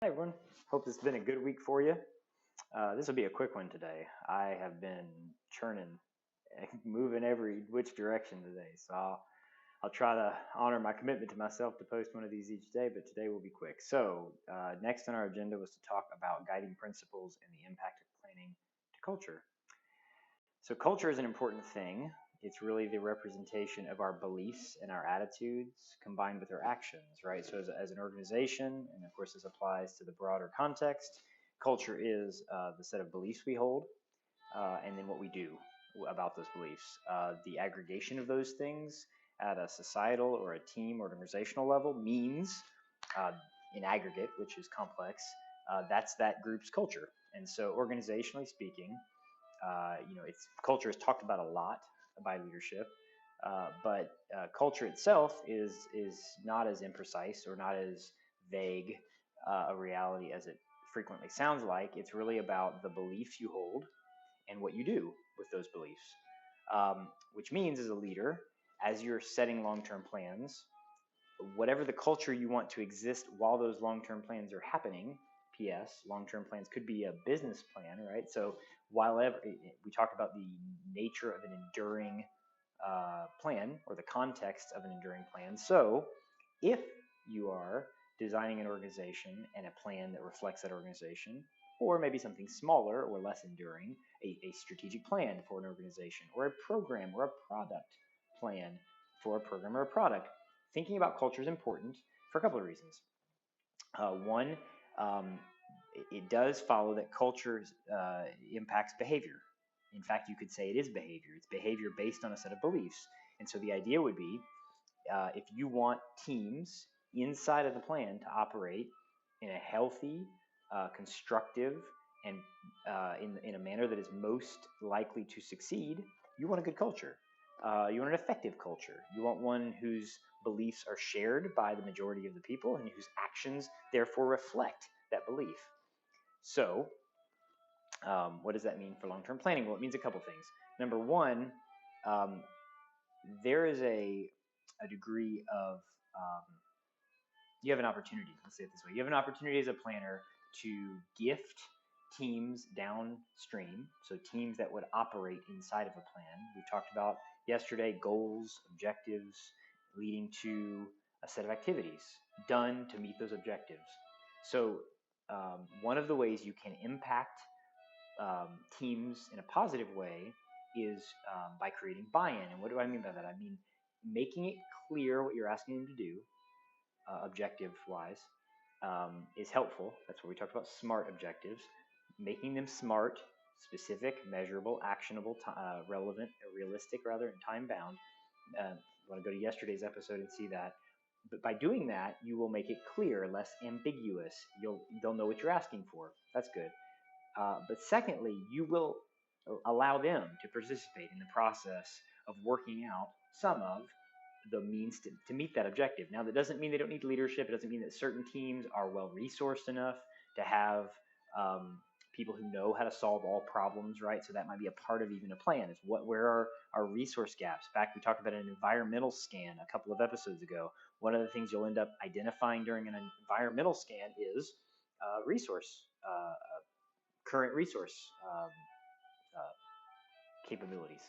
Hi, everyone. Hope this has been a good week for you. This will be a quick one today. I have been churning, moving every which direction today, so I'll try to honor my commitment to myself to post one of these each day, but today will be quick. So, next on our agenda was to talk about guiding principles and the impact of planning to culture. So, culture is an important thing. It's really the representation of our beliefs and our attitudes combined with our actions, right? So, as an organization, and of course, this applies to the broader context, culture is the set of beliefs we hold and then what we do about those beliefs. The aggregation of those things at a societal or a team or organizational level means, uh, in aggregate, which is complex, that's that group's culture. And so, organizationally speaking, it's culture is talked about a lot by leadership, but culture itself is not as imprecise or not as vague a reality as it frequently sounds like. It's really about the beliefs you hold and what you do with those beliefs, which means as a leader, as you're setting long-term plans, whatever the culture you want to exist while those long-term plans are happening. P.S. Long-term plans could be a business plan, right? So while we talked about the nature of an enduring plan or the context of an enduring plan. So if you are designing an organization and a plan that reflects that organization, or maybe something smaller or less enduring, a strategic plan for an organization, or a program or a product plan for a program or a product, thinking about culture is important for a couple of reasons. One, um, it does follow that culture impacts behavior. In fact, you could say it is behavior. It's behavior based on a set of beliefs. And so the idea would be if you want teams inside of the plan to operate in a healthy, constructive, and in a manner that is most likely to succeed, you want a good culture. You want an effective culture. You want one whose beliefs are shared by the majority of the people and whose actions therefore reflect that belief. So, what does that mean for long-term planning? Well, it means a couple things. Number one, um, there is a degree of you have an opportunity. Let's say it this way: you have an opportunity as a planner to gift teams downstream, so teams that would operate inside of a plan. We talked about yesterday goals, objectives, leading to a set of activities done to meet those objectives. So one of the ways you can impact teams in a positive way is by creating buy-in. And what do I mean by that? I mean making it clear what you're asking them to do, objective wise, is helpful. That's what we talked about, smart objectives. Making them smart, specific, measurable, actionable, relevant, realistic rather, and time bound. You want to go to yesterday's episode and see that. But by doing that, you will make it clear, less ambiguous. They'll know what you're asking for. That's good. But secondly, you will allow them to participate in the process of working out some of the means to meet that objective. Now, that doesn't mean they don't need leadership. It doesn't mean that certain teams are well resourced enough to have people who know how to solve all problems, right? So that might be a part of even a plan. Is where are our resource gaps? In fact, we talked about an environmental scan a couple of episodes ago. One of the things you'll end up identifying during an environmental scan is current resource uh, capabilities.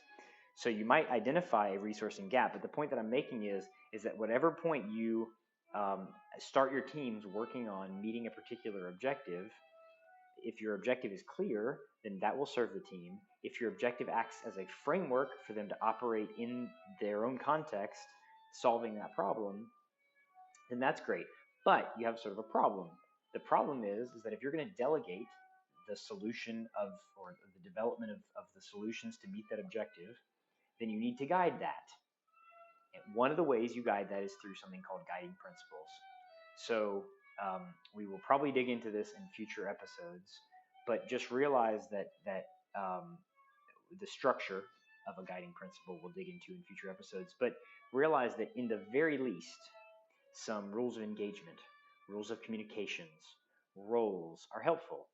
So you might identify a resourcing gap, but the point that I'm making is that whatever point you start your teams working on meeting a particular objective, if your objective is clear, then that will serve the team. If your objective acts as a framework for them to operate in their own context, solving that problem, then that's great. But you have sort of a problem. The problem is that if you're going to delegate the solution of or the development of the solutions to meet that objective, then you need to guide that. And one of the ways you guide that is through something called guiding principles. So we will probably dig into this in future episodes, but just realize that the structure of a guiding principle we'll dig into in future episodes. But realize that in the very least, some rules of engagement, rules of communications, roles are helpful.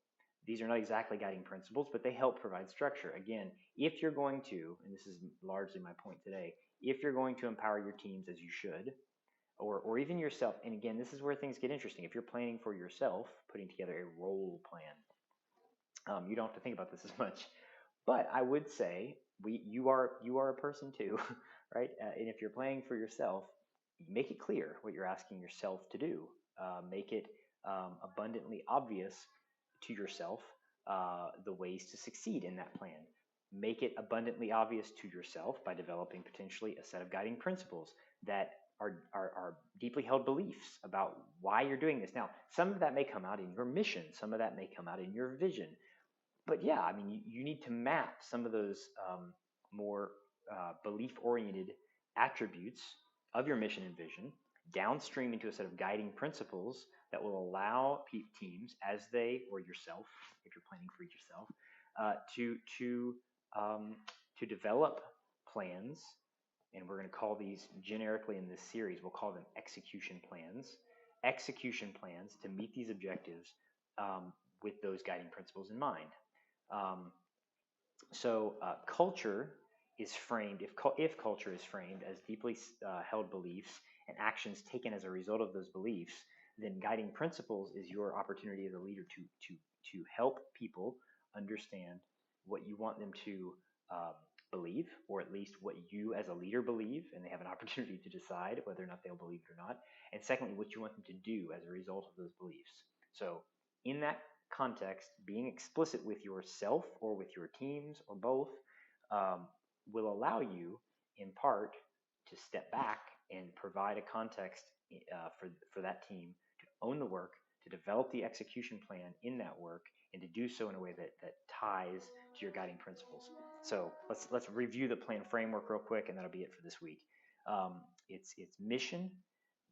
These are not exactly guiding principles, but they help provide structure. Again, if you're going to, and this is largely my point today, if you're going to empower your teams as you should, or even yourself. And again, this is where things get interesting. If you're planning for yourself, putting together a role plan, you don't have to think about this as much. But I would say you are a person too, right? And if you're planning for yourself, make it clear what you're asking yourself to do. Make it abundantly obvious to yourself the ways to succeed in that plan. Make it abundantly obvious to yourself by developing potentially a set of guiding principles that are deeply held beliefs about why you're doing this. Now, some of that may come out in your mission, some of that may come out in your vision, but yeah, I mean, you need to map some of those more belief-oriented attributes of your mission and vision downstream into a set of guiding principles that will allow teams, as they or yourself, if you're planning for yourself, uh, to to um, to develop plans. And we're going to call these generically in this series, we'll call them execution plans. Execution plans to meet these objectives with those guiding principles in mind. Um, culture is framed, if culture is framed as deeply held beliefs and actions taken as a result of those beliefs, then guiding principles is your opportunity as a leader to help people understand what you want them to um, believe, or at least what you as a leader believe, and they have an opportunity to decide whether or not they'll believe it or not. And secondly, what you want them to do as a result of those beliefs. So in that context, being explicit with yourself or with your teams or both um, will allow you, in part, to step back and provide a context for that team to own the work, to develop the execution plan in that work, and to do so in a way that ties to your guiding principles. So let's review the plan framework real quick, and that'll be it for this week. It's mission,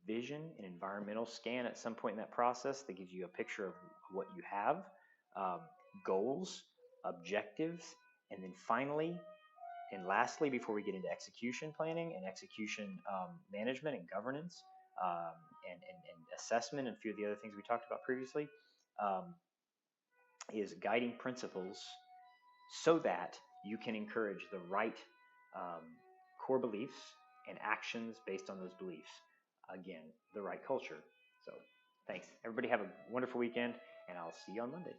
vision, and environmental scan at some point in that process that gives you a picture of what you have, um, goals, objectives, and then finally and lastly, before we get into execution planning and execution management and governance and assessment and a few of the other things we talked about previously, um, is guiding principles so that you can encourage the right um, core beliefs and actions based on those beliefs. Again, the right culture. So thanks. Everybody have a wonderful weekend, and I'll see you on Monday.